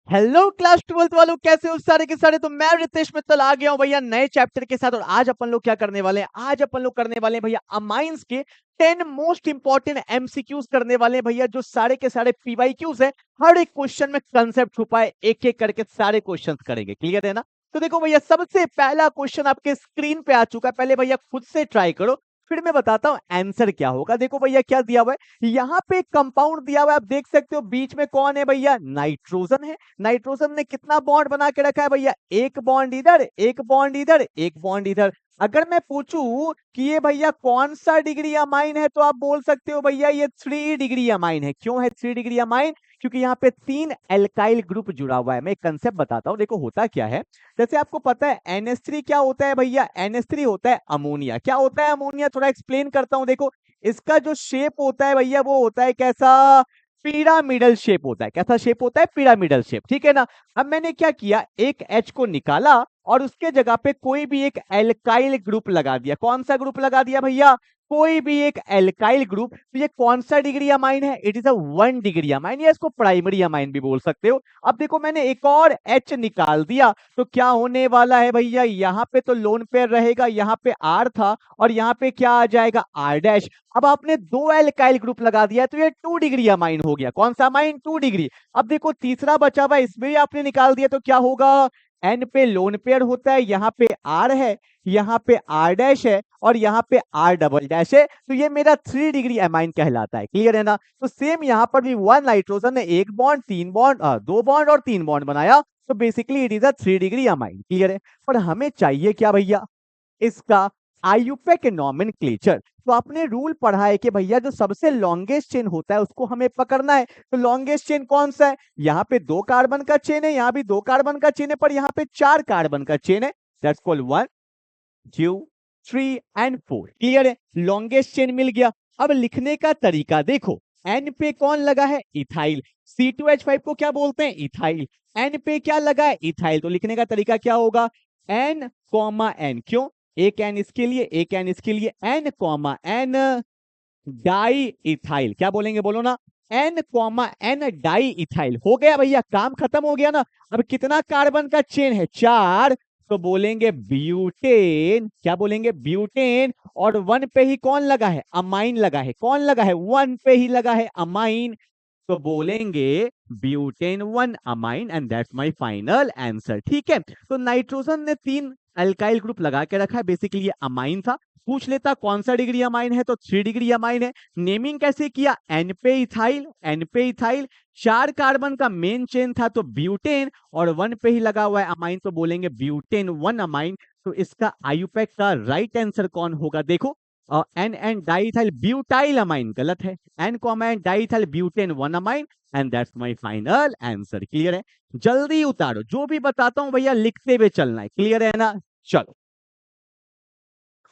Hello class 12th वालों, कैसे हो सारे के सारे। तो मैं रितेश मित्तल आ गया हूं भैया नए चैप्टर के साथ। और आज अपन लोग क्या करने वाले हैं, आज अपन लोग करने वाले हैं भैया अमाइंस के 10 मोस्ट इंपॉर्टेंट एमसीक्यूज करने वाले हैं भैया, जो सारे के सारे पीवाईक्यूज है। हर एक क्वेश्चन में कंसेप्ट छुपा है, एक एक करके सारे क्वेश्चन करेंगे। क्लियर है ना। तो देखो भैया, सबसे पहला क्वेश्चन आपके स्क्रीन पे आ चुका है। पहले भैया खुद से ट्राई करो, फिर मैं बताता हूं आंसर क्या होगा। देखो भैया क्या दिया हुआ है, यहाँ पे एक कंपाउंड दिया हुआ है, आप देख सकते हो। बीच में कौन है भैया, नाइट्रोजन है। नाइट्रोजन ने कितना बॉन्ड बना के रखा है भैया, एक बॉन्ड इधर, एक बॉन्ड इधर, एक बॉन्ड इधर। अगर मैं पूछूं कि ये भैया कौन सा डिग्री अमाइन है, तो आप बोल सकते हो भैया ये 3 डिग्री अमाइन है। क्यों है 3 डिग्री अमाइन? क्योंकि यहाँ पे 3 एल्काइल ग्रुप जुड़ा हुआ है। मैं एक कंसेप्ट बताता हूँ, देखो होता क्या है। जैसे आपको पता है NH3 क्या होता है भैया, NH3 होता है अमोनिया। क्या होता है अमोनिया, थोड़ा एक्सप्लेन करता हूँ। देखो इसका जो शेप होता है भैया, वो होता है कैसा, पिरामिडल शेप होता है। कैसा शेप होता है, पिरामिडल शेप। ठीक है ना। अब मैंने क्या किया, एक H को निकाला और उसके जगह पे कोई भी एक एल्काइल ग्रुप लगा दिया। कौन सा ग्रुप लगा दिया भैया, कोई भी एक एल्काइल ग्रुप। तो ये कौन सा डिग्री अमाइन है, it is a 1 degree amine, या इसको प्राइमरी अमाइन भी बोल सकते हो। अब देखो मैंने एक और H निकाल दिया, तो क्या होने वाला है भैया, यहाँ पे तो लोन पेयर रहेगा, यहाँ पे R था और यहाँ पे क्या आ जाएगा, R डैश। अब आपने 2 एल्काइल ग्रुप लगा दिया, तो ये 2 डिग्री अमाइन हो गया। कौन सा अमाइन, 2 डिग्री। अब देखो तीसरा बचा हुआ, इसमें भी आपने निकाल दिया, तो क्या होगा, N पे लोन पेयर होता है, यहाँ पे R है, यहाँ पे R डैश है और यहाँ पे R डबल डैश है। तो ये मेरा 3 डिग्री अमाइन कहलाता है। क्लियर है ना। तो सेम यहाँ पर भी 1 नाइट्रोजन ने 1 बॉन्ड 3 बॉन्ड 2 बॉन्ड और 3 बॉन्ड बनाया। तो basically it is a 3 degree amine. Clear है। पर हमें चाहिए क्या भैया, इसका आयुपेक नॉमेनक्लेचर। तो आपने रूल पढ़ा है कि भैया जो सबसे लॉन्गेस्ट चेन होता है उसको हमें पकड़ना है। तो लॉन्गेस्ट चेन कौन सा है, यहाँ पे 2 कार्बन का चेन है, यहाँ भी 2 कार्बन का चेन है, पर यहाँ पे 4 कार्बन का चेन है। That's called 1 2 3 and 4। क्लियर है, लॉन्गेस्ट चेन मिल गया। अब लिखने का तरीका देखो, एन पे कौन लगा है, इथाइल। C2H5 को क्या बोलते हैं, इथाइल। एन पे क्या लगा है, इथाइल। तो लिखने का तरीका क्या होगा, एन कॉमा एन। क्यों, एक एन इसके लिए, एक एन इसके लिए, N comma N diethyl. क्या बोलेंगे, बोलो ना, N comma N diethyl. हो गया भैया, काम खत्म हो गया ना। अब कितना कार्बन का चेन है, 4। तो बोलेंगे ब्यूटेन। क्या बोलेंगे, ब्यूटेन। और 1 पे ही कौन लगा है, अमाइन लगा है। कौन लगा है, 1 पे ही लगा है अमाइन। तो बोलेंगे butane 1 amine and that's my final answer. ठीक है। तो नाइट्रोजन ने 3 अल्काइल ग्रुप लगा के रखा है, बेसिकली ये अमाइन था। पूछ लेता कौन सा डिग्री अमाइन है, तो 3 डिग्री अमाइन है। नेमिंग कैसे किया, एन पे इथाइल, एन पे इथाइल। 4 कार्बन का मेन चेन था तो ब्यूटेन, और 1 पे ही लगा हुआ है अमाइन, तो बोलेंगे ब्यूटेन 1 अमाइन। तो इसका आयुपेक का राइट आंसर कौन होगा, देखो N N diethyl butyl amine गलत है, N comma N diethyl butane 1 amine and that's my final answer. Clear है। जल्दी उतारो, जो भी बताता हूं भैया लिखते हुए चलना है। क्लियर है ना। चलो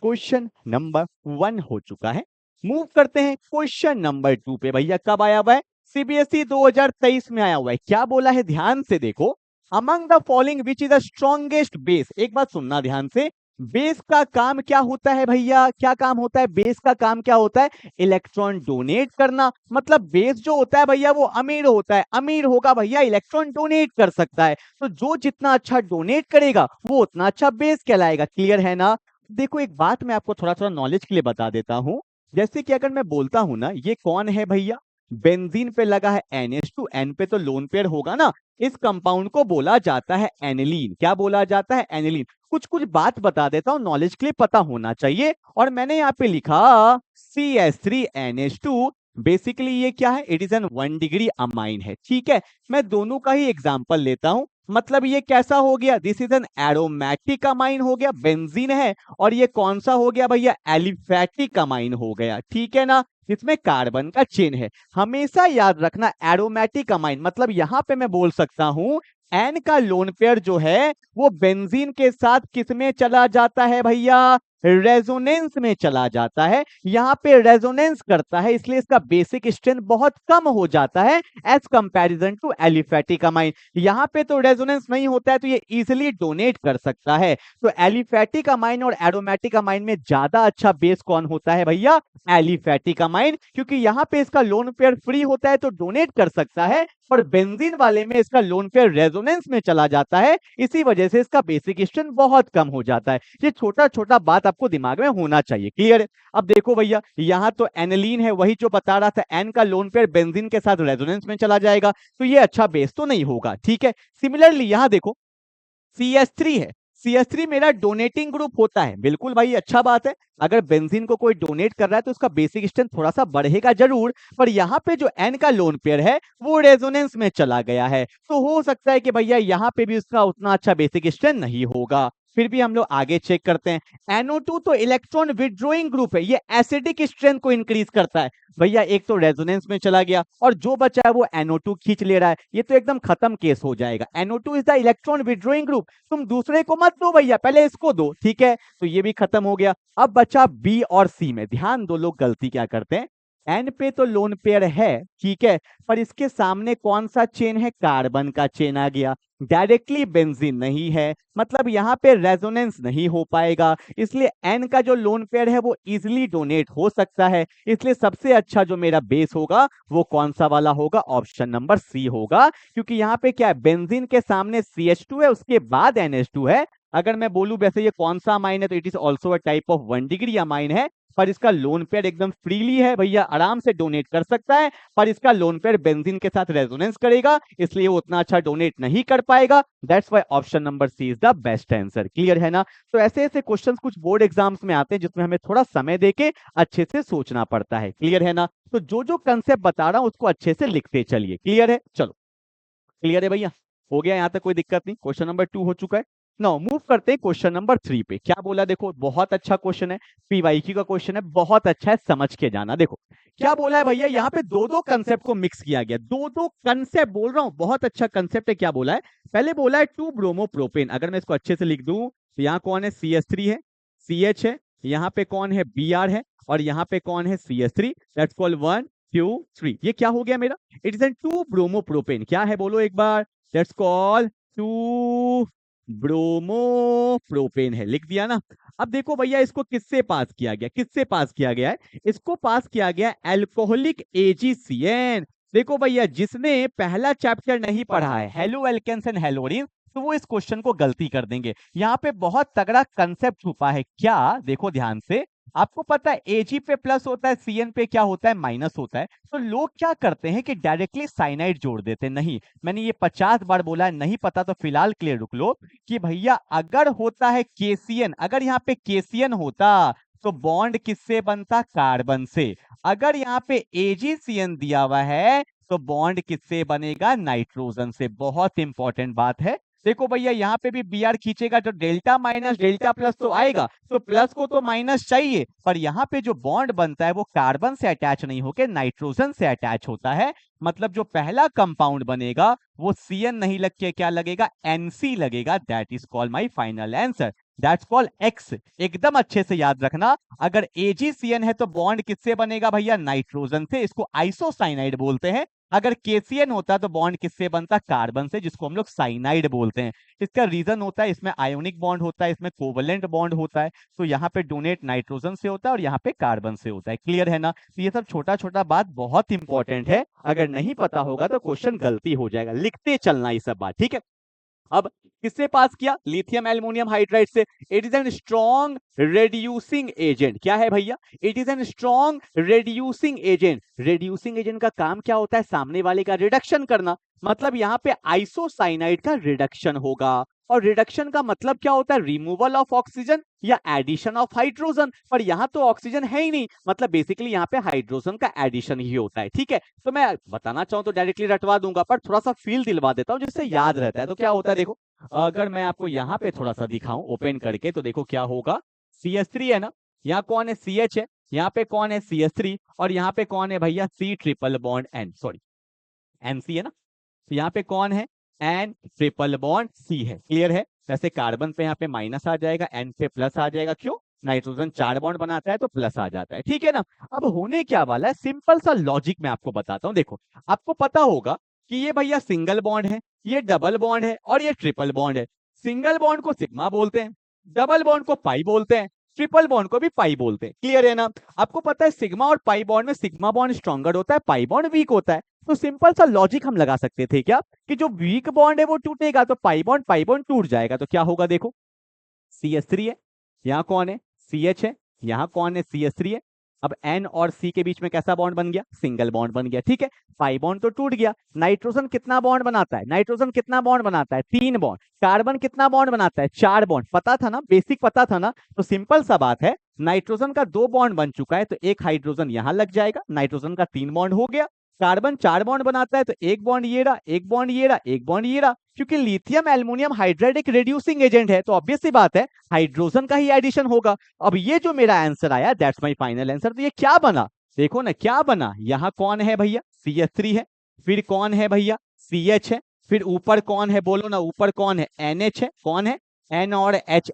क्वेश्चन नंबर 1 हो चुका है, मूव करते हैं क्वेश्चन नंबर 2 पे। भैया कब आया हुआ है, CBSE 2023 में आया हुआ है। क्या बोला है, ध्यान से देखो, among the following which is the strongest base. एक बात सुनना ध्यान से, बेस का काम क्या होता है भैया, क्या काम होता है, बेस का काम क्या होता है, इलेक्ट्रॉन डोनेट करना। मतलब बेस जो होता है भैया वो अमीर होता है, अमीर होगा भैया इलेक्ट्रॉन डोनेट कर सकता है। तो जो जितना अच्छा डोनेट करेगा वो उतना अच्छा बेस कहलाएगा। क्लियर है ना। देखो एक बात मैं आपको थोड़ा थोड़ा नॉलेज के लिए बता देता हूं। जैसे कि अगर मैं बोलता हूं ना, ये कौन है भैया, बेंजीन पे लगा है NH2, N पे तो लोन पेयर होगा ना। इस कंपाउंड को बोला जाता है एनिलीन। क्या बोला जाता है, एनिलीन। कुछ कुछ बात बता देता हूं, नॉलेज के लिए पता होना चाहिए। और मैंने यहाँ पे लिखा CH3NH2। बेसिकली ये क्या है, it is an 1 degree amine है। ठीक है, मैं दोनों का ही एग्जांपल लेता हूं। मतलब ये कैसा हो गया, this is an aromatic amine हो गया, बेंजीन है। और ये कौन सा हो गया भैया, एलिफेटिक अमाइन हो गया। ठीक है ना, इसमें कार्बन का चेन है। हमेशा याद रखना एरोमेटिक अमाइन, मतलब यहां पे मैं बोल सकता हूं एन का लोन पेयर जो है वो बेंजीन के साथ किस में चला जाता है भैया, रेजोनेंस में चला जाता है। यहाँ पे रेजोनेंस करता है, इसलिए इसका बेसिक स्ट्रेंथ बहुत कम हो जाता है as comparison to aliphatic amine. यहाँ पे तो रेजोनेंस नहीं होता है, तो ये इजिली डोनेट कर सकता है। तो एलिफेटिक अमाइन और एरोमेटिक अमाइन में ज्यादा अच्छा बेस कौन होता है भैया? एलिफेटिक अमाइन, क्योंकि यहाँ पे इसका लोन पेयर फ्री होता है तो डोनेट कर सकता है, पर बेंजीन वाले में इसका लोन पेयर रेजोनेंस में चला जाता है, इसी वजह से इसका बेसिक स्ट्रेंथ बहुत कम हो जाता है। ये छोटा छोटा बात आपको दिमाग में होना चाहिए। क्लियर है? अब देखो भैया, यहाँ तो एनिलीन है, वही जो बता रहा था, एन का लोन पेयर बेंजीन के साथ रेजोनेंस में चला जाएगा, तो ये अच्छा बेस तो नहीं होगा। ठीक है, सिमिलरली यहाँ देखो CH3 है, CH3 मेरा डोनेटिंग ग्रुप होता है, बिल्कुल भाई अच्छा बात है। अगर बेंजीन को कोई डोनेट कर रहा है तो उसका बेसिक स्ट्रेंथ थोड़ा सा बढ़ेगा जरूर, पर यहाँ पे जो एन का लोन पेयर है वो रेजोनेंस में चला गया है, तो हो सकता है कि भैया यहाँ पे भी उसका उतना अच्छा बेसिक स्ट्रेंथ नहीं होगा। फिर भी हम लोग आगे चेक करते हैं। NO2 तो इलेक्ट्रॉन विड्रॉइंग ग्रुप है, ये एसिडिक स्ट्रेंथ को इंक्रीज करता है। भैया एक तो रेजोनेंस में चला गया और जो बचा है वो NO2 खींच ले रहा है, ये तो एकदम खत्म केस हो जाएगा। NO2 is the electron withdrawing group, तुम दूसरे को मत दो भैया, पहले इसको दो। ठीक है, तो ये भी खत्म हो गया। अब बचा बी और सी में। ध्यान दो, लोग गलती क्या करते हैं, एन पे तो लोन पेयर है, ठीक है, पर इसके सामने कौन सा चेन है? कार्बन का चेन आ गया, डायरेक्टली बेंजीन नहीं है, मतलब यहाँ पे रेजोनेंस नहीं हो पाएगा, इसलिए एन का जो लोन पेयर है वो इजिली डोनेट हो सकता है। इसलिए सबसे अच्छा जो मेरा बेस होगा वो कौन सा वाला होगा? ऑप्शन नंबर सी होगा, क्योंकि यहाँ पे क्या है, बेंजीन के सामने CH2 है, उसके बाद NH2 है। अगर मैं बोलूं वैसे ये कौन सा अमाइन है, तो it is also a type of 1 degree amine है, पर इसका लोन पेयर एकदम फ्रीली है भैया, आराम से डोनेट कर सकता है, पर इसका लोन पेयर बेंजीन के साथ रेजोनेंस करेगा, इसलिए वो उतना अच्छा डोनेट नहीं कर पाएगा। That's why option number C is the best answer. Clear है ना? तो ऐसे ऐसे क्वेश्चंस कुछ बोर्ड एग्जाम्स में आते हैं जिसमें हमें थोड़ा समय देके अच्छे से सोचना पड़ता है। क्लियर है ना? तो जो जो कंसेप्ट बता रहा हूं उसको अच्छे से लिखते चलिए। क्लियर है? चलो, क्लियर है भैया? हो गया यहां तक, कोई दिक्कत नहीं। क्वेश्चन नंबर 2 हो चुका है। नाउ मूव करते हैं क्वेश्चन नंबर 3 पे। क्या बोला? देखो बहुत अच्छा क्वेश्चन है, PYQ का क्वेश्चन है, बहुत अच्छा है, समझ के जाना। देखो क्या बोला है भैया, यहाँ पे दो दो कंसेप्ट को मिक्स किया गया, दो दो कंसेप्ट बोल रहा हूँ, बहुत अच्छा कंसेप्ट है। क्या बोला है? पहले बोला है 2 ब्रोमोप्रोपेन। अगर मैं इसको अच्छे से लिख दूं तो यहाँ कौन है? CH3 है, CH है, यहाँ पे कौन है? Br है, और यहाँ पे कौन है? CH3। That's call 1 2 3। ये क्या हो गया मेरा? It is an 2 bromopropane. क्या है बोलो एक बार? दैट्स कॉल 2 ब्रोमोप्रोपेन है। लिख दिया ना? अब देखो भैया, इसको किससे पास किया गया? किससे पास किया गया है? इसको पास किया गया एल्कोहलिक AgCN। देखो भैया, जिसने पहला चैप्टर नहीं पढ़ा है, हेलो एल्केन्स एंड हेलोरिन, तो वो इस क्वेश्चन को गलती कर देंगे। यहाँ पे बहुत तगड़ा कंसेप्ट छुपा है। क्या? देखो ध्यान से, आपको पता है Ag पे प्लस होता है, CN पे क्या होता है? माइनस होता है। तो लोग क्या करते हैं कि डायरेक्टली साइनाइड जोड़ देते हैं। नहीं, मैंने ये 50 बार बोला है, नहीं पता तो फिलहाल क्लियर रुक लो कि भैया अगर होता है KCN, अगर यहाँ पे KCN होता तो बॉन्ड किससे बनता? कार्बन से। अगर यहाँ पे AgCN दिया हुआ है तो बॉन्ड किससे बनेगा? नाइट्रोजन से। बहुत इंपॉर्टेंट बात है। देखो भैया, यहाँ पे भी Br खींचेगा तो डेल्टा माइनस डेल्टा प्लस तो आएगा, तो प्लस को तो माइनस चाहिए, पर यहाँ पे जो बॉन्ड बनता है वो कार्बन से अटैच नहीं होकर नाइट्रोजन से अटैच होता है। मतलब जो पहला कंपाउंड बनेगा वो CN नहीं लग के क्या लगेगा? NC लगेगा। That is called my final answer, that's called X। एकदम अच्छे से याद रखना, अगर AgCN है तो बॉन्ड किससे बनेगा भैया? नाइट्रोजन से, इसको आइसोसाइनाइड बोलते हैं। अगर KCN होता तो बॉन्ड किससे बनता? कार्बन से, जिसको हम लोग साइनाइड बोलते हैं। इसका रीजन होता है, इसमें आयोनिक बॉन्ड होता है, इसमें कोवलेंट बॉन्ड होता है, तो यहाँ पे डोनेट नाइट्रोजन से होता है और यहाँ पे कार्बन से होता है। क्लियर है ना? तो ये सब छोटा छोटा बात बहुत इंपॉर्टेंट है, अगर नहीं पता होगा तो क्वेश्चन गलती हो जाएगा। लिखते चलना ये सब बात, ठीक है? अब किससे पास किया? लिथियम एल्युमिनियम हाइड्राइड से। It is an strong reducing agent. क्या है भैया? It is an strong reducing agent. Reducing agent का काम क्या होता है? सामने वाले का रिडक्शन करना। मतलब यहाँ पे आइसोसाइनाइड का रिडक्शन होगा, और रिडक्शन का मतलब क्या होता है? रिमूवल ऑफ ऑक्सीजन या एडिशन ऑफ हाइड्रोजन। पर यहाँ तो ऑक्सीजन है ही नहीं, मतलब बेसिकली यहाँ पे हाइड्रोजन का एडिशन ही होता है। ठीक है, तो मैं बताना चाहूं तो डायरेक्टली रटवा दूंगा, पर थोड़ा सा फील दिलवा देता हूं जिससे याद रहता है। तो क्या होता है देखो, अगर मैं आपको यहाँ पे थोड़ा सा दिखाऊं ओपन करके, तो देखो क्या होगा। CH3 है ना, यहाँ कौन है? CH है, यहाँ पे कौन है? CH3, और यहाँ पे कौन है भैया? C triple bond N, sorry NC है ना, तो यहाँ पे कौन है? N ट्रिपल बॉन्ड C है। क्लियर है? वैसे कार्बन पे यहाँ पे माइनस आ जाएगा, N पे प्लस आ जाएगा। क्यों? नाइट्रोजन 4 बॉन्ड बनाता है तो प्लस आ जाता है, ठीक है ना। अब होने क्या वाला है, सिंपल सा लॉजिक मैं आपको बताता हूँ। देखो, आपको पता होगा कि ये भैया सिंगल बॉन्ड है, ये डबल बॉन्ड है और ये ट्रिपल बॉन्ड है। सिंगल बॉन्ड को सिग्मा बोलते हैं, डबल बॉन्ड को पाई बोलते हैं, ट्रिपल बॉन्ड को भी पाई बोलते हैं। क्लियर है ना। आपको पता है सिग्मा और पाई बॉन्ड में सिग्मा बॉन्ड स्ट्रॉन्गर होता है, पाई बॉन्ड वीक होता है। तो सिंपल सा लॉजिक हम लगा सकते थे क्या, कि जो वीक बॉन्ड है वो टूटेगा तो पाई बॉन्ड टूट जाएगा, तो क्या होगा देखो, CH3 है, यहाँ कौन है, CH है, यहाँ कौन है, CH3 है। अब N और C के बीच में कैसा बॉन्ड बन गया, सिंगल बॉन्ड बन गया, ठीक है। पाई बॉन्ड तो टूट गया। नाइट्रोजन कितना बॉन्ड बनाता है, नाइट्रोजन कितना बॉन्ड बनाता है, 3 बॉन्ड। कार्बन कितना बॉन्ड बनाता है, 4 बॉन्ड। पता था ना, बेसिक पता था ना। तो सिंपल सा बात है, नाइट्रोजन का 2 बॉन्ड बन चुका है तो एक हाइड्रोजन यहाँ लग जाएगा, नाइट्रोजन का 3 बॉन्ड हो गया। कार्बन 4 बॉन्ड बनाता है तो एक बॉन्ड ये रहा, एक बॉन्ड ये रहा, एक बॉन्ड ये रहा। क्योंकि लिथियम एल्युमिनियम हाइड्राइड एक रिड्यूसिंग एजेंट है तो ऑब्वियस सी बात है हाइड्रोजन का ही एडिशन होगा। अब ये जो मेरा आंसर आया, दैट्स माय फाइनल आंसर। तो ये क्या बना, देखो ना क्या बना, यहाँ कौन है भैया, CH3 है, फिर कौन है भैया, CH है, फिर ऊपर कौन है, बोलो ना, ऊपर कौन है, NH है, कौन है, N और H,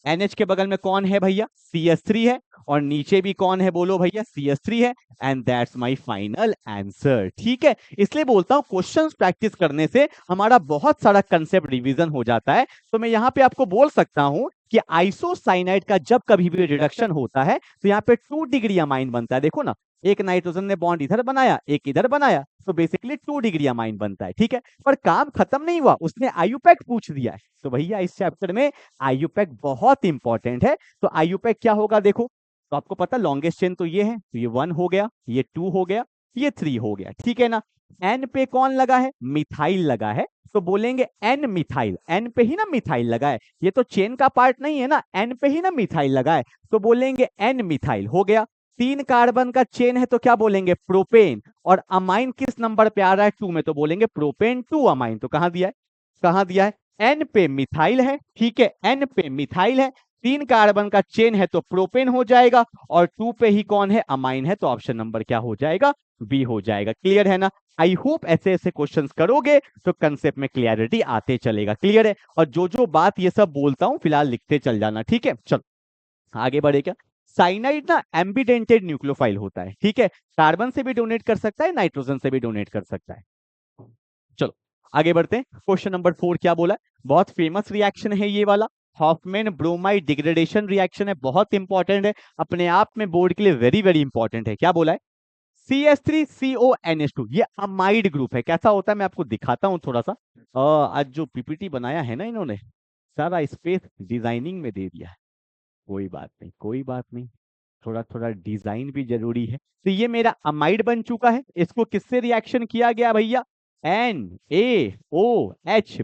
NH के बगल में कौन है भैया, CH3 है, और नीचे भी कौन है, बोलो भैया, CH3 है। And that's my final answer, ठीक है। इसलिए बोलता हूं क्वेश्चंस प्रैक्टिस करने से हमारा बहुत सारा कंसेप्ट रिवीजन हो जाता है। तो मैं यहाँ पे आपको बोल सकता हूं कि आइसोसाइनाइड का जब कभी भी रिडक्शन होता है तो यहाँ पे 2 डिग्री अमाइन बनता है। देखो ना, एक नाइट्रोजन ने बॉन्ड इधर बनाया, एक इधर बनाया, तो बेसिकली 2 डिग्री अमाइन बनता है, ठीक है। पर काम खत्म नहीं हुआ, उसने आयुपैक पूछ दिया है। तो भैया इस चैप्टर में आयुपैक बहुत इंपॉर्टेंट है। तो आयुपैक क्या होगा देखो, तो आपको पता लॉन्गेस्ट चेन तो ये है, तो ये 1 हो गया, ये 2 हो गया, ये 3 हो गया, ठीक है ना। एन पे कौन लगा है, मिथाइल लगा है, तो बोलेंगे एन मिथाइल, एन पे ही ना मिथाइल लगा है, ये तो चेन का पार्ट नहीं है ना, एन पे ही ना मिथाइल लगा है, तो बोलेंगे एन मिथाइल हो गया। 3 कार्बन का चेन है तो क्या बोलेंगे, प्रोपेन। और अमाइन किस नंबर पे आ रहा है, 2 में, तो बोलेंगे प्रोपेन 2 अमाइन। तो कहां दिया है, कहां दिया है, एन पे मिथाइल है, ठीक है, एन पे मिथाइल है, 3 कार्बन का चेन है तो प्रोपेन हो जाएगा, और 2 पे ही कौन है, अमाइन है, तो ऑप्शन नंबर क्या हो जाएगा, बी हो जाएगा। क्लियर है ना। आई होप ऐसे ऐसे क्वेश्चंस करोगे तो कंसेप्ट में क्लियरिटी आते चलेगा। क्लियर है। और जो जो बात ये सब बोलता हूं फिलहाल लिखते चल जाना, ठीक है। चलो आगे बढ़े क्या। साइनाइड ना एम्बिडेंटेड न्यूक्लियोफाइल होता है, ठीक है, कार्बन से भी डोनेट कर सकता है, नाइट्रोजन से भी डोनेट कर सकता है। चलो आगे बढ़ते हैं। क्वेश्चन नंबर 4 क्या बोला है, बहुत फेमस रिएक्शन है ये वाला, हॉफमैन ब्रोमाइड डिग्रेडेशन रिएक्शन है, बहुत इंपॉर्टेंट है अपने आप में, बोर्ड के लिए वेरी वेरी इंपॉर्टेंट है। क्या बोला है, CH3CONH2, ये अमाइड ग्रुप है। कैसा होता है मैं आपको दिखाता हूं थोड़ा सा। आज जो PPT बनाया है ना इन्होंने, सारा स्पेस डिजाइनिंग में दे दिया है। कोई बात नहीं, कोई बात नहीं, थोड़ा थोड़ा डिजाइन भी जरूरी है। तो ये मेरा अमाइड बन चुका है, इसको किससे रिएक्शन किया गया भैया, NaOH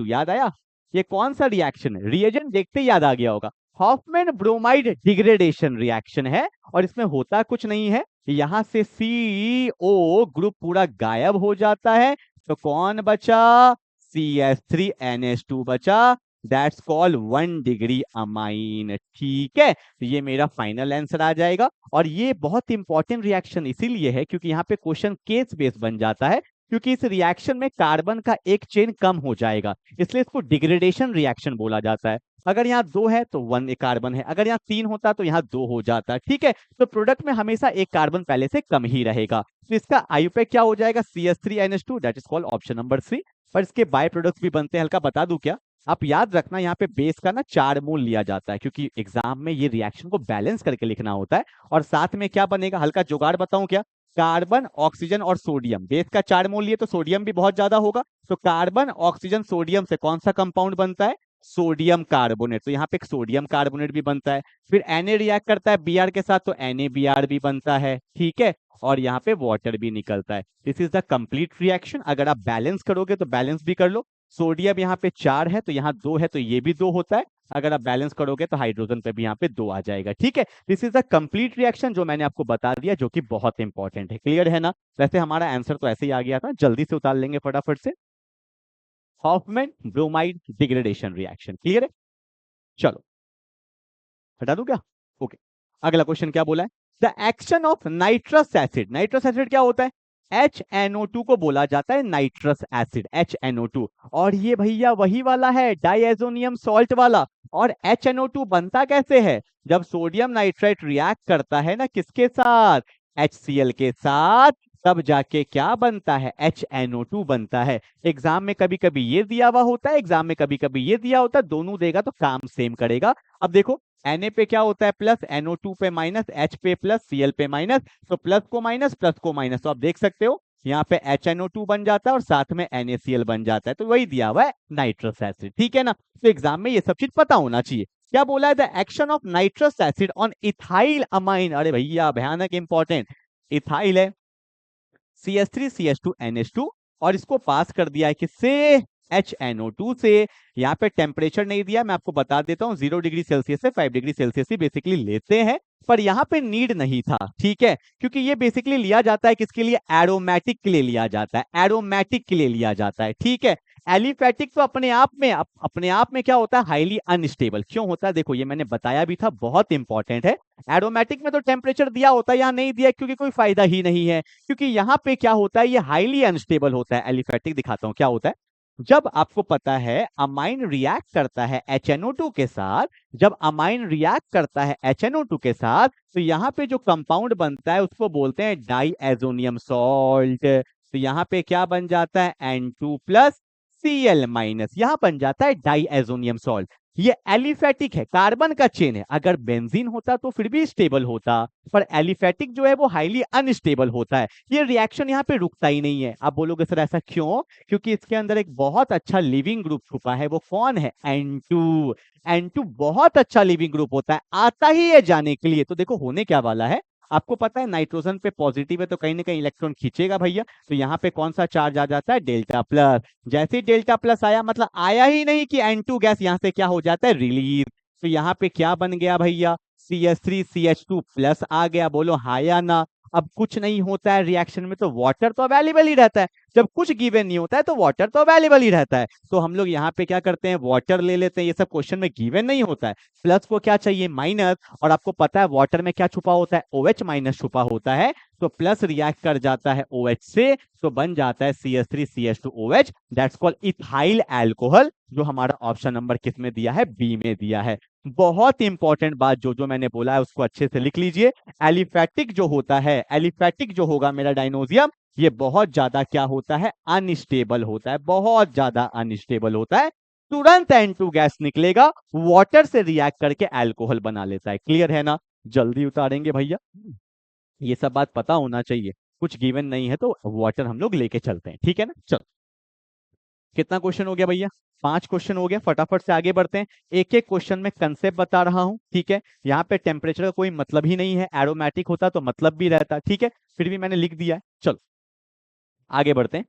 याद आया। ये कौन सा रिएक्शन है, रिएजेंट देखते ही याद आ गया होगा, हॉफमैन ब्रोमाइड डिग्रेडेशन रिएक्शन है। और इसमें होता कुछ नहीं है, यहां से CO ग्रुप पूरा गायब हो जाता है, तो कौन बचा, CH3NH2 बचा। दैट्स कॉल्ड 1 डिग्री अमाइन, ठीक है। तो ये मेरा फाइनल आंसर आ जाएगा। और ये बहुत इंपॉर्टेंट रिएक्शन इसीलिए है क्योंकि यहाँ पे क्वेश्चन केस बेस बन जाता है, क्योंकि इस रिएक्शन में कार्बन का एक चेन कम हो जाएगा, इसलिए इसको डिग्रेडेशन रिएक्शन बोला जाता है। अगर यहाँ 2 है तो 1 एक कार्बन है, अगर यहाँ 3 होता तो यहाँ 2 हो जाता, ठीक है। तो प्रोडक्ट में हमेशा एक कार्बन पहले से कम ही रहेगा, तो इसका आयुपैक क्या हो जाएगा, CH3NH2, that is called option number 3। पर इसके बाय प्रोडक्ट्स भी बनते हैं, हल्का बता दूं क्या, आप याद रखना यहाँ पे बेस का ना 4 मोल लिया जाता है, क्योंकि एग्जाम में ये रिएक्शन को बैलेंस करके लिखना होता है। और साथ में क्या बनेगा, हल्का जुगाड़ बताऊं क्या, कार्बन ऑक्सीजन और सोडियम, बेस का 4 मोल लिए तो सोडियम भी बहुत ज्यादा होगा, तो कार्बन ऑक्सीजन सोडियम से कौन सा कंपाउंड बनता है, सोडियम कार्बोनेट, तो यहाँ पे एक सोडियम कार्बोनेट भी बनता है। फिर Na रिएक्ट करता है Br के साथ तो NaBr भी बनता है, ठीक है। और यहाँ पे वाटर भी निकलता है। This is the complete reaction. अगर आप बैलेंस करोगे तो बैलेंस भी कर लो, सोडियम यहाँ पे 4 है तो यहाँ 2 है तो ये भी 2 होता है, अगर आप बैलेंस करोगे तो हाइड्रोजन पे भी यहाँ पे 2 आ जाएगा, ठीक है। This is the complete reaction जो मैंने आपको बता दिया, जो कि बहुत इंपॉर्टेंट है। क्लियर है ना। वैसे हमारा आंसर तो ऐसे ही आ गया था, जल्दी से उतार लेंगे फटाफट से, Hoffmann bromide degradation reaction. Clear है। चलो हटा दूं क्या, ओके। अगला क्वेश्चन क्या बोला है, the action of nitrous acid, nitrous acid क्या होता है, HNO2 को बोला जाता है नाइट्रस एसिड, HNO2। और ये भैया वही वाला है डाइएजोनियम सॉल्ट वाला, और HNO2 बनता कैसे है? जब सोडियम नाइट्राइट रिएक्ट करता है ना किसके साथ? HCl के साथ, तब जाके क्या बनता है? HNO2 बनता है। एग्जाम में कभी कभी ये दिया हुआ होता है, एग्जाम में कभी कभी ये दिया होता है, दोनों देगा तो काम सेम करेगा। अब देखो Na पे क्या होता है प्लस, NO2 पे माइनस, H पे प्लस, Cl पे माइनस, तो प्लस को माइनस प्लस को माइनस, तो आप देख सकते हो यहाँ पे HNO2 बन जाता है और साथ में NaCl बन जाता है, तो वही दिया हुआ है नाइट्रस एसिड, ठीक है ना। तो एग्जाम में ये सब चीज पता होना चाहिए। क्या बोला है? The action of nitrous acid on ethyl amine. अरे भैया भयानक इंपॉर्टेंट, इथाइल है CH3 CH2 NH2 और इसको पास कर दिया है किससे? HNO2 से। यहाँ पे टेम्परेचर नहीं दिया, मैं आपको बता देता हूँ 0 डिग्री सेल्सियस से 5 डिग्री सेल्सियस ही बेसिकली लेते हैं, पर यहाँ पे नीड नहीं था, ठीक है, क्योंकि ये बेसिकली लिया जाता है किसके लिए? एरोमेटिक के लिए लिया जाता है, एरोमेटिक के लिए लिया जाता है, ठीक है। एलिफेटिक तो अपने आप में क्या होता है? Highly unstable. क्यों होता है? देखो ये मैंने बताया भी था, बहुत इंपॉर्टेंट है। एरोमेटिक में तो टेम्परेचर दिया होता है, यहाँ नहीं दिया क्योंकि कोई फायदा ही नहीं है, क्योंकि यहाँ पे क्या होता है? ये हाईली अनस्टेबल होता है। एलिफेटिक दिखाता हूँ क्या होता है। जब आपको पता है अमाइन रिएक्ट करता है HNO2 के साथ, जब अमाइन रिएक्ट करता है HNO2 के साथ, तो यहाँ पे जो कंपाउंड बनता है उसको बोलते हैं डाईएजोनियम सॉल्ट। तो यहाँ पे क्या बन जाता है? N2 प्लस Cl माइनस, यहाँ बन जाता है डाईएजोनियम सॉल्ट। ये एलिफेटिक है, कार्बन का चेन है। अगर बेंजीन होता तो फिर भी स्टेबल होता, पर एलिफेटिक जो है वो हाईली अनस्टेबल होता है। ये रिएक्शन यहाँ पे रुकता ही नहीं है। आप बोलोगे सर ऐसा क्यों? क्योंकि इसके अंदर एक बहुत अच्छा लिविंग ग्रुप छुपा है। वो कौन है? N2। N2 बहुत अच्छा लिविंग ग्रुप होता है, आता ही है जाने के लिए। तो देखो होने क्या वाला है, आपको पता है नाइट्रोजन पे पॉजिटिव है तो कहीं ना कहीं इलेक्ट्रॉन खींचेगा भैया, तो यहाँ पे कौन सा चार्ज आ जाता है? Delta plus. जैसे ही डेल्टा प्लस आया, मतलब आया ही नहीं कि N2 गैस यहाँ से क्या हो जाता है? रिलीज। तो यहाँ पे क्या बन गया भैया? CH3 CH2 प्लस आ गया। बोलो हाँ या ना? अब कुछ नहीं होता है रिएक्शन में तो वाटर तो अवेलेबल ही रहता है। जब कुछ गिवन नहीं होता है तो वाटर तो अवेलेबल ही रहता है। तो हम लोग यहाँ पे क्या करते हैं? वाटर ले लेते हैं। ये सब क्वेश्चन में गिवन नहीं होता है। प्लस को क्या चाहिए? माइनस। और आपको पता है वाटर में क्या छुपा होता है? OH माइनस छुपा होता है। तो प्लस रिएक्ट कर जाता है OH से, तो बन जाता है CH3 CH2 OH, that's called ethyl alcohol, जो हमारा ऑप्शन नंबर किस में दिया है? बी में दिया है। बहुत इंपॉर्टेंट बात जो मैंने बोला है उसको अच्छे से लिख लीजिए। एलिफेटिक जो होता है, एलिफेटिक जो होगा मेरा डायनोजियम, ये बहुत ज्यादा क्या होता है? अनस्टेबल होता है, बहुत ज्यादा अनस्टेबल होता है। तुरंत N2 गैस निकलेगा, वाटर से रिएक्ट करके अल्कोहल बना लेता है। क्लियर है ना? जल्दी उतारेंगे भैया, ये सब बात पता होना चाहिए। कुछ गिवन नहीं है तो वाटर हम लोग लेके चलते हैं, ठीक है ना। चलो, कितना क्वेश्चन हो गया भैया? 5 क्वेश्चन हो गया। फटाफट से आगे बढ़ते हैं। एक एक क्वेश्चन में कंसेप्ट बता रहा हूं, ठीक है। यहाँ पे टेम्परेचर का कोई मतलब ही नहीं है, एरोमेटिक होता तो मतलब भी रहता, ठीक है, फिर भी मैंने लिख दिया है। चलो आगे बढ़ते हैं।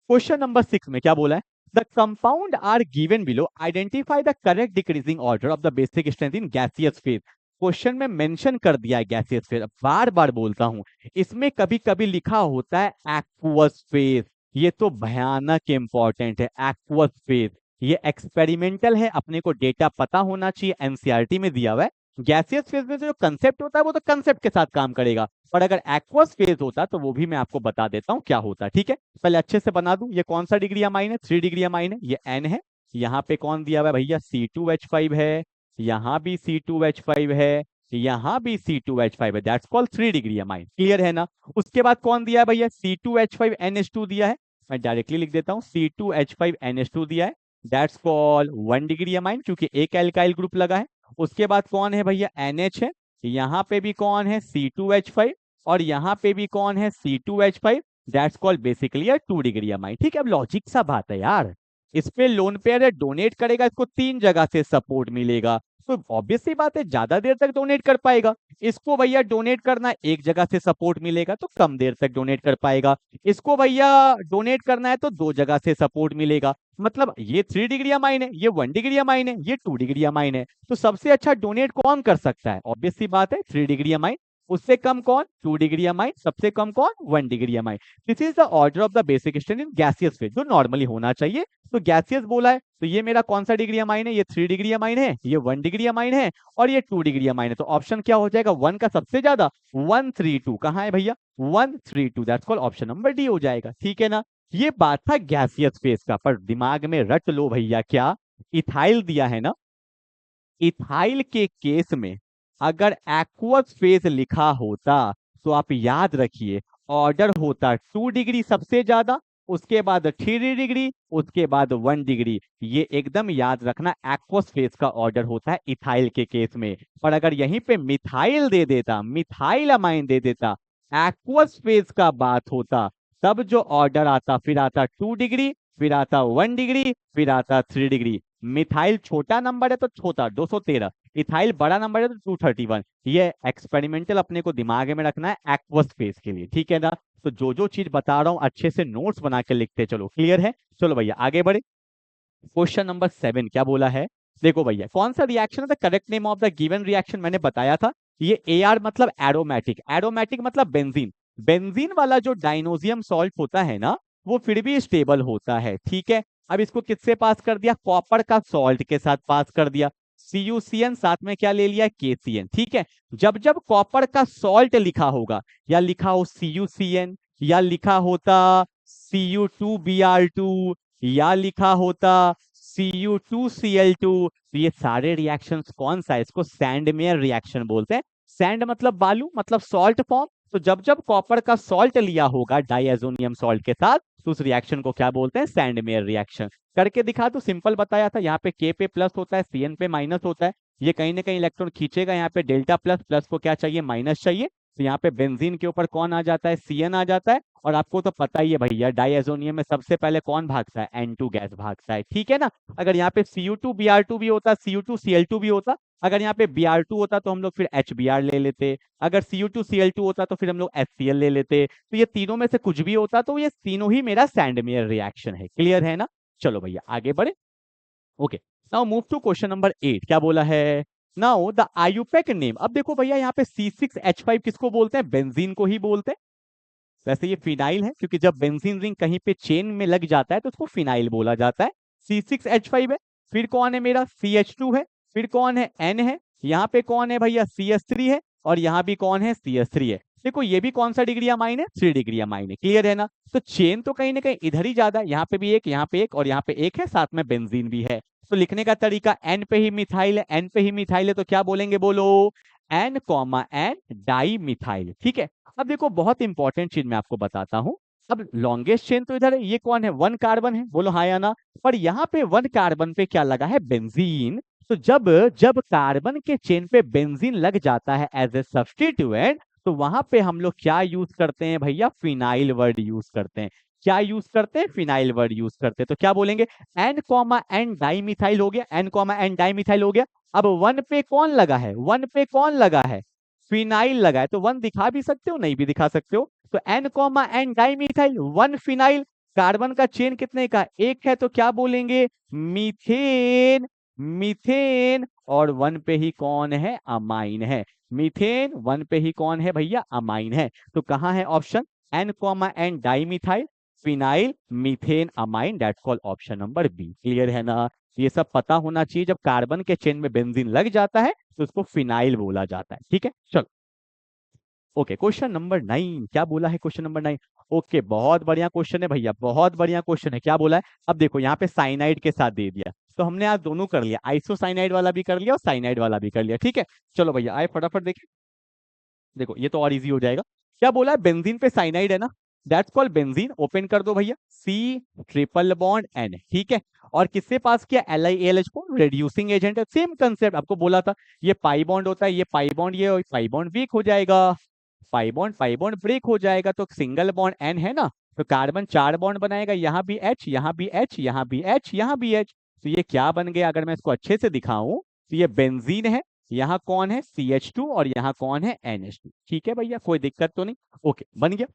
क्वेश्चन नंबर 6 में क्या बोला है? The compound are given below, identify the correct decreasing order of the basic strength in gaseous phase. Question में मेंशन कर दिया है गैसियस फेज, बार बार बोलता हूं। इसमें कभी कभी लिखा होता है एक्वस फेज, ये तो भयानक इंपॉर्टेंट है। एक्वस फेज ये एक्सपेरिमेंटल है, अपने को डेटा पता होना चाहिए, एनसीईआरटी में दिया हुआ है। गैसियस फेज में जो कंसेप्ट होता है वो तो कंसेप्ट के साथ काम करेगा, पर अगर एक्वस फेज होता तो वो भी मैं आपको बता देता हूं क्या होता है, ठीक है। पहले अच्छे से बना दूं, ये कौन सा डिग्री अमाइन है? 3 डिग्री अमाइन है, ये N है। यहाँ पे कौन दिया हुआ है भैया? C2H5 है। यहाँ भी C2H5 है, यहाँ भी C2H5 है, that's called 3 degree amine. Clear है ना? उसके बाद कौन दिया है भैया? C2H5NH2 दिया है। मैं डायरेक्टली लिख देता हूँ, C2H5NH2 दिया है, दैट्स कॉल्ड 1 डिग्री अमाइन, क्योंकि एक एल्काइल ग्रुप लगा है। उसके बाद कौन है भैया? NH है। यहाँ पे भी कौन है? C2H5, और यहाँ पे भी कौन है? C2H5, that's called basically 2 degree amine. ठीक है, अब लॉजिक सा बात है यार, इस पे लोन पेयर डोनेट करेगा, इसको 3 जगह से सपोर्ट मिलेगा, तो ऑब्वियस सी बात है ज्यादा देर तक डोनेट कर पाएगा। इसको भैया डोनेट करना है, एक जगह से सपोर्ट मिलेगा तो कम देर तक डोनेट कर पाएगा। इसको भैया डोनेट करना है तो 2 जगह से सपोर्ट मिलेगा। मतलब ये 3 डिग्री अमाइन है, ये 1 डिग्री अमाइन है, ये 2 डिग्री अमाइन है, तो सबसे अच्छा डोनेट कौन कर सकता है? ऑब्वियस सी बात है 3 डिग्री अमाइन। उससे कम कौन? 2 डिग्री अमाइन। सबसे कम कौन? 1 degree amine. This is the order of the basic strength in gaseous phase, जो नॉर्मली होना चाहिए। तो गैसियस बोला है तो ये मेरा कौन सा डिग्री अमाइन है? ये 3 डिग्री अमाइन है, ये 1 डिग्री अमाइन है, और ये 2 डिग्री अमाइन है। तो ऑप्शन क्या हो जाएगा? 1 का सबसे ज्यादा 132 कहाँ है भैया? 132, that's called option number D हो जाएगा। ठीक है ना? ये बात था गैसियस फेज का, पर दिमाग में रट लो भैया, क्या इथाइल दिया है ना, इथाइल के केस में अगर एक्वस फेज लिखा होता तो आप याद रखिए ऑर्डर होता 2 डिग्री सबसे ज्यादा, उसके बाद 3 डिग्री, उसके बाद 1 डिग्री। ये एकदम याद रखना एक्वस फेज का ऑर्डर होता है इथाइल के केस में। पर अगर यहीं पे मिथाइल दे देता, मिथाइल अमाइन दे देता, एक्वस फेज का बात होता, तब जो ऑर्डर आता फिर आता 2 डिग्री, फिर आता 1 डिग्री, फिर आता 3 डिग्री। मिथाइल छोटा नंबर है तो छोटा 213, इथाइल बड़ा नंबर है तो 231। ये एक्सपेरिमेंटल अपने को दिमाग में रखना है एक्वस फेज के लिए, ठीक है ना। तो जो जो चीज बता रहा हूं अच्छे से नोट्स बना के लिखते चलो, क्लियर है। चलो भैया आगे बढ़े। क्वेश्चन नंबर 7 क्या बोला है, देखो भैया कौन सा रिएक्शन है the correct name of the given reaction, मैंने बताया था ये AR मतलब एरोमेटिक, एरोमेटिक मतलब बेंजीन। बेंजीन वाला जो डाइनोजियम सॉल्ट होता है ना, वो फिर भी स्टेबल होता है, ठीक है। अब इसको किससे पास कर दिया, कॉपर का सॉल्ट के साथ पास कर दिया, CuCN साथ में क्या ले लिया, KCN, ठीक है। जब जब कॉपर का सॉल्ट लिखा होगा, या लिखा हो CuCN, या लिखा होता Cu2Br2, या लिखा होता Cu2Cl2, तो ये सारे रिएक्शंस कौन सा है, इसको सैंडमेयर रिएक्शन बोलते हैं। सैंड मतलब बालू, मतलब सॉल्ट फॉर्म। तो जब जब कॉपर का सॉल्ट लिया होगा डाइएजोनियम सॉल्ट के साथ, तो उस रिएक्शन को क्या बोलते हैं, सैंडमेयर रिएक्शन। करके दिखा तो सिंपल बताया था, यहाँ पे K पे प्लस होता है, CN पे माइनस होता है, ये कहीं ना कहीं इलेक्ट्रॉन खींचेगा, यहाँ पे डेल्टा प्लस, प्लस को क्या चाहिए, माइनस चाहिए। तो यहाँ पे बेंजीन के ऊपर कौन आ जाता है, CN आ जाता है। और आपको तो पता ही है भैया डाइएजोनियम में सबसे पहले कौन भागता है, N2 गैस भागता है, ठीक है ना। अगर यहाँ पे Cu2Br2 भी होता, Cu2Cl2 भी होता, अगर यहाँ पे Br2 होता तो हम लोग फिर HBr ले लेते, अगर Cu2Cl2 होता तो फिर हम लोग HCl ले लेते। तो ये तीनों में से कुछ भी होता तो ये तीनों ही मेरा सैंडमेयर रिएक्शन है, क्लियर है ना। चलो भैया आगे बढ़े। Okay, now move to question number 8, क्या बोला है, नाउ द आयुपेक नेम। अब देखो भैया यहाँ पे C6H5 किसको बोलते हैं, बेंजीन को ही बोलते हैं। वैसे ये फिनाइल है, क्योंकि जब बेंजीन रिंग कहीं पे चेन में लग जाता है तो उसको फिनाइल बोला जाता है। C6H5 है, फिर कौन है मेरा CH2 है, फिर कौन है N है, यहाँ पे कौन है भैया CH3 है, और यहाँ भी कौन है CH3 है। देखो ये भी कौन सा डिग्री अमाइन है, 3 डिग्री अमाइन है, क्लियर है ना। तो चेन तो कहीं ना कहीं इधर ही ज्यादा है, यहाँ पे भी एक, यहाँ पे एक, और यहाँ पे एक है, साथ में बेंजीन भी है। तो लिखने का तरीका N पे ही मिथाइल है, N पे ही मिथाइल है, तो क्या बोलेंगे, बोलो N, डाई मिथाइल, ठीक है। अब देखो बहुत इंपॉर्टेंट चीज मैं आपको बताता हूं। अब लॉन्गेस्ट चेन तो इधर है, ये कौन है, 1 कार्बन है, बोलो हाँ या ना। पर यहाँ पे 1 कार्बन पे क्या लगा है, बेंजीन। तो जब जब कार्बन के चेन पे बेंजीन लग जाता है एज ए सब्स्टिट्यूएंट, तो वहां पे हम लोग क्या यूज करते हैं भैया, फिनाइल वर्ड यूज करते हैं। क्या यूज करते हैं, फिनाइल वर्ड यूज करते हैं। तो क्या बोलेंगे, N, डाई मिथाइल हो गया, N, डाई मिथाइल हो गया। अब 1 पे कौन लगा है, 1 पे कौन लगा है, फिनाइल लगा है। तो 1 दिखा भी सकते हो, नहीं भी दिखा सकते हो। तो N, डाइमिथाइल, 1 फिनाइल। कार्बन का चेन कितने का, एक है, तो क्या बोलेंगे, मीथेन, मीथेन। और 1 पे ही कौन है, अमाइन है। मीथेन 1 पे ही कौन है भैया, अमाइन है। तो कहाँ है option, N, dimethyl, phenyl, methane, amine, that's called option number B, clear है ना। ये सब पता होना चाहिए, जब कार्बन के चेन में बेंजीन लग जाता है तो उसको फिनाइल बोला जाता है, ठीक है। चलो ओके, क्वेश्चन नंबर 9 क्या बोला है, क्वेश्चन नंबर 9। ओके, बहुत बढ़िया क्वेश्चन है भैया, बहुत बढ़िया क्वेश्चन है। क्या बोला है, अब देखो यहाँ पे साइनाइड के साथ दे दिया, तो हमने आज दोनों कर लिया, आइसोसाइनाइड वाला भी कर लिया और साइनाइड वाला भी कर लिया, ठीक है। चलो भैया आए फटाफट देखिए, देखो ये तो और इजी हो जाएगा। क्या बोला है, बेंजीन पे साइनाइड है ना, दैट्स कॉल्ड बेंजीन। ओपन कर दो भैया, C ट्रिपल बॉन्ड N, ठीक है। और किससे पास किया, LiAlH को, रेड्यूसिंग एजेंट है, सेम कंसेप्ट आपको बोला था। ये पाई बॉन्ड होता है, ये पाई बॉन्ड, ये पाई बॉन्ड वीक हो जाएगा, पाई बॉन्ड ब्रेक हो जाएगा, तो सिंगल बॉन्ड N है ना। तो कार्बन 4 बॉन्ड बनाएगा, यहाँ भी H, यहाँ भी H, यहाँ भी H, यहाँ भी H। तो ये क्या बन गया, अगर मैं इसको अच्छे से दिखाऊं तो ये बेंजीन है, यहाँ कौन है CH2, और यहाँ कौन है NH2, ठीक है भैया, कोई दिक्कत तो नहीं। ओके बन गया।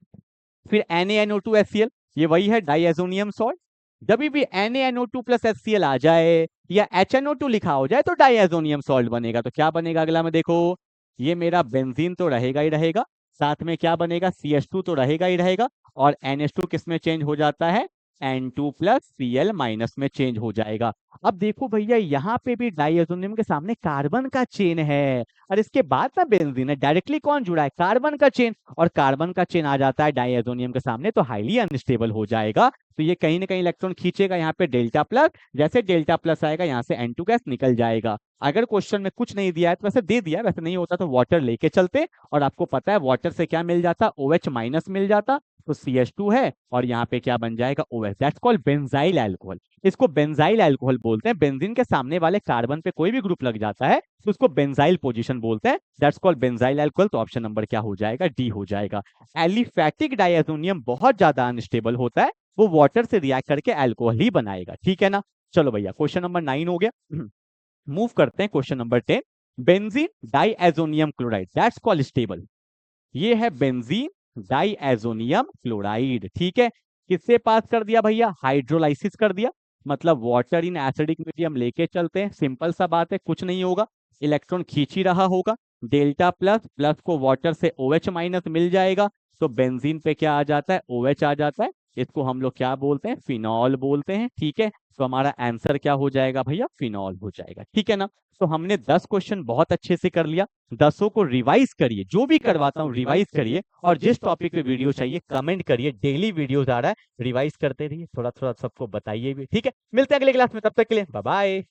फिर NaNO2HCl, ये वही है डाइएजोनियम सॉल्ट। जब भी NaNO2 प्लस HCl आ जाए या HNO2 लिखा हो जाए तो डाइएजोनियम सॉल्ट बनेगा। तो क्या बनेगा अगला में देखो, ये मेरा बेंजीन तो रहेगा ही रहेगा, साथ में क्या बनेगा, CH2 तो रहेगा ही रहेगा, और NH2 किस में चेंज हो जाता है, N2 प्लस Cl माइनस में चेंज हो जाएगा। अब देखो भैया यहाँ पे भी डाइएजोनियम के सामने कार्बन का चेन है और इसके बाद में बेंजीन है, डायरेक्टली कौन जुड़ा है, कार्बन का चेन, और कार्बन का चेन आ जाता है डाइएजोनियम के सामने तो हाईली अनस्टेबल हो जाएगा। तो ये कहीं ना कहीं इलेक्ट्रॉन खींचेगा यहाँ पे डेल्टा प्लस, जैसे डेल्टा प्लस आएगा यहाँ से N2 गैस निकल जाएगा। अगर क्वेश्चन में कुछ नहीं दिया है तो वैसे दे दिया है, वैसे नहीं होता तो वाटर लेके चलते, और आपको पता है वाटर से क्या मिल जाता, OH माइनस मिल जाता, तो CH2 है और यहाँ पे क्या बन जाएगा OH, that's called benzyl alcohol. इसको बेंजाइल अल्कोहल बोलते हैं। बेंजीन के सामने वाले कार्बन पे कोई भी ग्रुप लग जाता है तो उसको बेंजाइल पोजीशन बोलते हैं, दैट्स कॉल्ड बेंजाइल अल्कोहल। तो ऑप्शन नंबर क्या हो जाएगा, डी हो जाएगा। एलिफैटिक डाइएथोनियम बहुत ज्यादा अनस्टेबल होता है, वो वाटर से रिएक्ट करके अल्कोहल ही बनाएगा, ठीक है ना। चलो भैया क्वेश्चन नंबर 9 हो गया। मूव करते हैं question number 10। Benzene diazonium chloride that's called stable. ये है बेंजीन डाइएजोनियम क्लोराइड, ठीक है। किससे पास कर दिया भैया, हाइड्रोलाइसिस कर दिया, मतलब वाटर इन एसिडिक मीडियम लेके चलते हैं, सिंपल सा बात है, कुछ नहीं होगा, इलेक्ट्रॉन खींच ही रहा होगा, डेल्टा प्लस प्लस को वाटर से OH माइनस मिल जाएगा, तो बेंजीन पे क्या आ जाता है, OH आ जाता है, इसको हम लोग क्या बोलते हैं, फिनॉल बोलते हैं, ठीक है। तो हमारा आंसर क्या हो जाएगा भैया, फिनॉल हो जाएगा, ठीक है ना। तो हमने 10 क्वेश्चन बहुत अच्छे से कर लिया, 10 को रिवाइज करिए, जो भी करवाता हूँ रिवाइज करिए, और जिस टॉपिक पे वीडियो चाहिए कमेंट करिए, डेली वीडियोस आ रहा है, रिवाइज करते रहिए, थोड़ा थोड़ा सबको बताइए भी, ठीक है। मिलते हैं अगले क्लास में, तब तक के लिए बाय बाय।